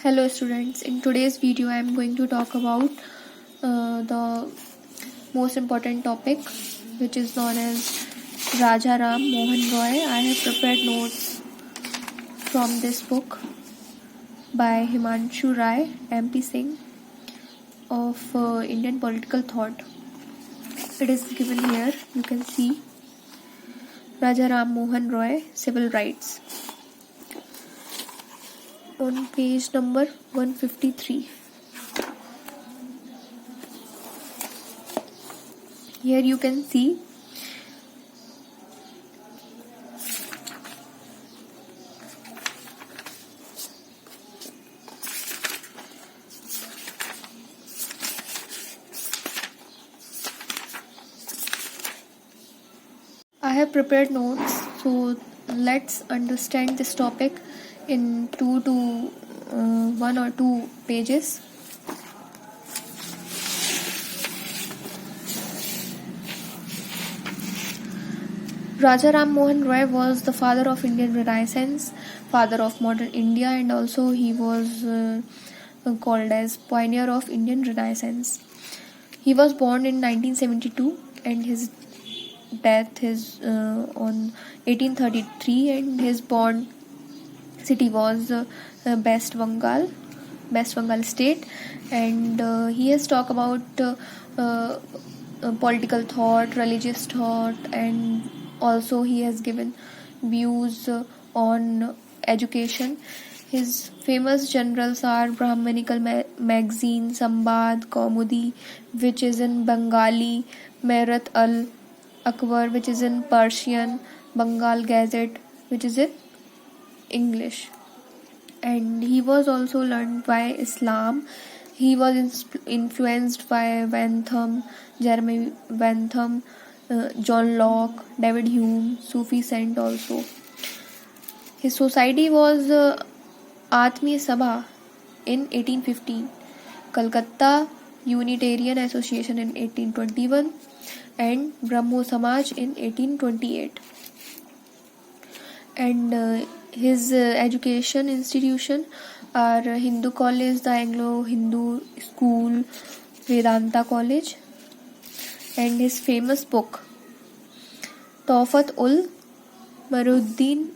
Hello students, in today's video I am going to talk about the most important topic which is known as Raja Ram Mohan Roy. I have prepared notes from this book by Himanshu Rai, MP Singh of Indian Political Thought. It is given here, you can see Raja Ram Mohan Roy, Civil Rights. On page number 153. Here you can see I have prepared notes, so let's understand this topic in 1 or 2 pages. Raja Ram Mohan Roy was the father of Indian Renaissance, father of modern India, and also he was called as pioneer of Indian Renaissance. He was born in 1972 and his death is on 1833, and his born city was West Bengal state, and he has talked about political thought, religious thought, and also he has given views on education. His famous journals are Brahmanical magazine, Sambad, Kaumudi, which is in Bengali, Merat al Akbar, which is in Persian, Bengal Gazette, which is in English. And he was also learned by Islam. He was influenced by Bentham, Jeremy Bentham, John Locke, David Hume, Sufi Saint also. His society was Atmiya Sabha in 1815, Calcutta Unitarian Association in 1821, and Brahmo Samaj in 1828. And his education institution are Hindu College, the Anglo-Hindu School, Vedanta College, and his famous book Tawfat ul Maruddin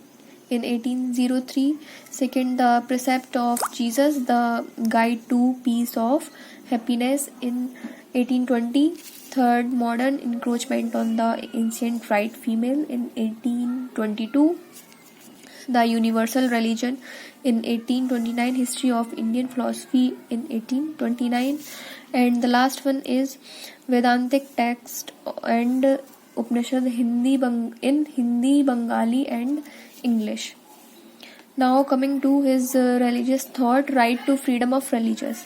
in 1803, second the Precept of Jesus, the Guide to Peace of Happiness in 1820, third Modern Encroachment on the Ancient Right Female in 1822, the Universal Religion in 1829, History of Indian Philosophy in 1829, and the last one is Vedantic Text and Upanishad in Hindi, Bengali and English. Now coming to his religious thought, right to freedom of religious.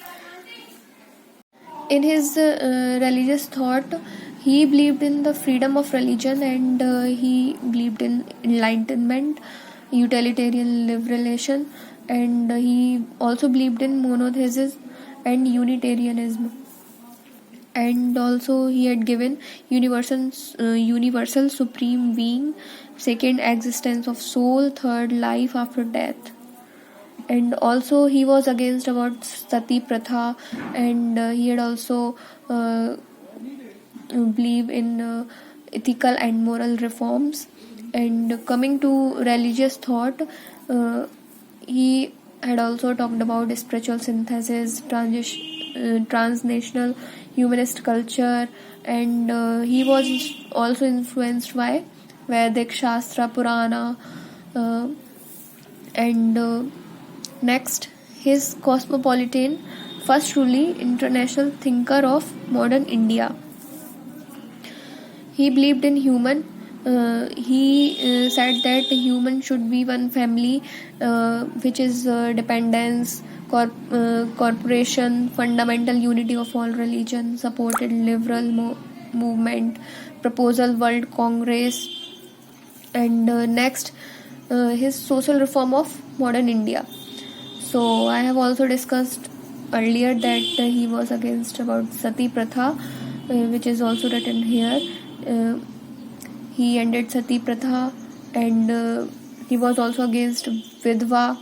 In his religious thought, he believed in the freedom of religion, and he believed in enlightenment, utilitarian liberation, and he also believed in monotheism and Unitarianism. And also he had given universal supreme being, second existence of soul, third life after death. And also he was against about sati pratha, and he had also believe in ethical and moral reforms. And coming to religious thought, he had also talked about spiritual synthesis, transnational humanist culture, and he was also influenced by Vedic Shastra, Purana, and next, his cosmopolitan, first truly international thinker of modern India. He believed in human. He said that human should be one family, which is dependence, corporation, fundamental unity of all religion, supported liberal movement, proposal World Congress, and next, his social reform of modern India. So I have also discussed earlier that he was against about sati pratha, which is also written here. He ended sati pratha, and he was also against vidva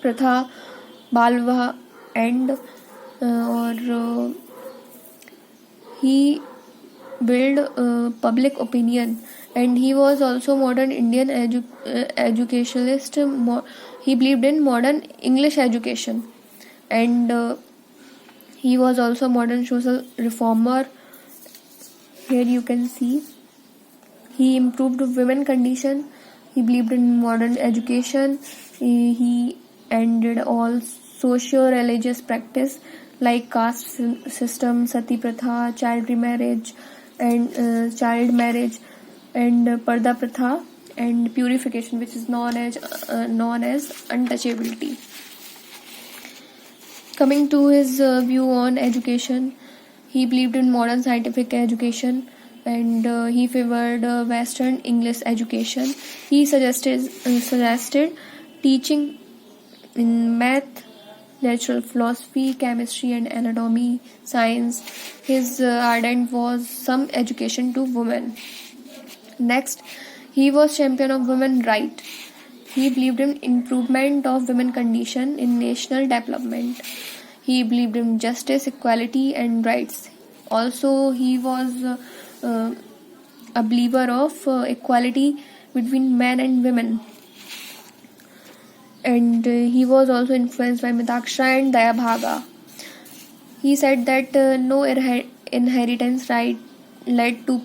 pratha, बाल विवाह and, और he built public opinion, and he was also modern Indian educationalist. He believed in modern English education, and he was also modern social reformer. Here you can see he improved women condition. He believed in modern education. He ended all socio-religious practice like caste system, sati pratha, child marriage, and parda pratha, and purification, which is known as untouchability. Coming to his view on education, he believed in modern scientific education, and he favored Western English education. He suggested teaching in math, natural philosophy, chemistry, and anatomy, science. His ardent was some education to women. Next, he was champion of women right. He believed in improvement of women condition in national development. He believed in justice, equality, and rights. Also, he was a believer of equality between men and women. And he was also influenced by Mitaksha and Dayabhaga. He said that no inheritance right led to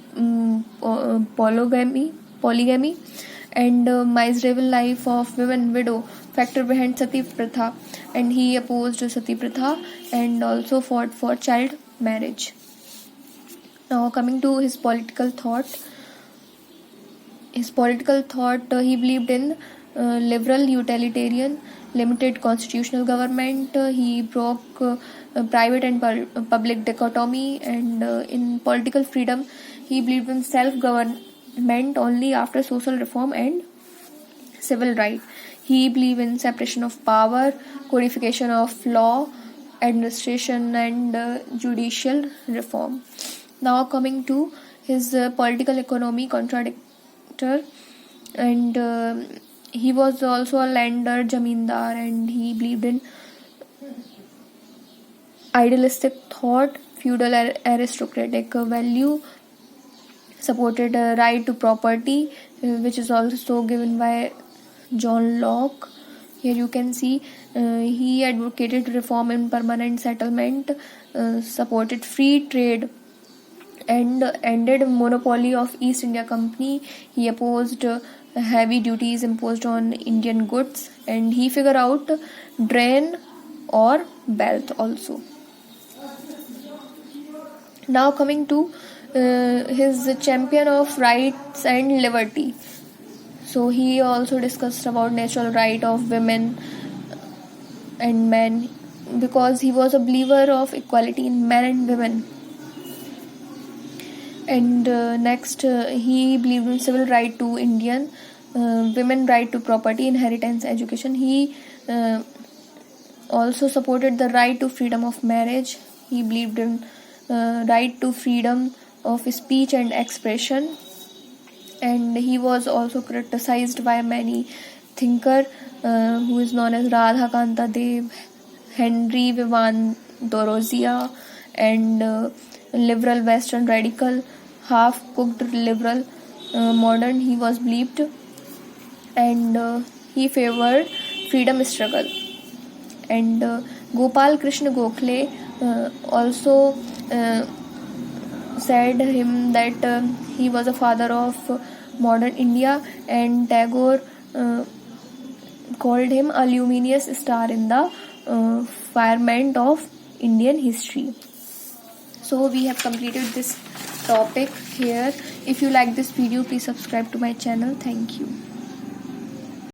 polygamy, and miserable life of women widow factor behind sati pratha, and he opposed sati pratha and also fought for child marriage. Now coming to his political thought, he believed in liberal utilitarian limited constitutional government. He broke private and public dichotomy, and in political freedom he believed in self-government only after social reform and civil right. He believed in separation of power, codification of law, administration, and judicial reform. Now coming to his political economy contradictor, and he was also a lander jamindar, and he believed in idealistic thought, feudal aristocratic value, supported a right to property, which is also given by John Locke. Here you can see he advocated reform in permanent settlement, supported free trade, and ended monopoly of East India Company. He opposed heavy duties imposed on Indian goods, and he figured out drain or wealth also. Now coming to his champion of rights and liberty. So he also discussed about natural right of women and men, because he was a believer of equality in men and women. And next, he believed in civil right to Indian, women right to property, inheritance, education. He also supported the right to freedom of marriage. He believed in right to freedom of speech and expression, and he was also criticized by many thinker who is known as Radhakanta Dev, Henry Vivan Thoreau, and liberal Western radical, half-cooked liberal modern. He was believed, and he favored freedom struggle. And Gopal Krishna Gokhale also said him that he was a father of modern India, and Tagore called him a luminous star in the firmament of Indian history. So we have completed this topic here. If you like this video, please subscribe to my channel. Thank you.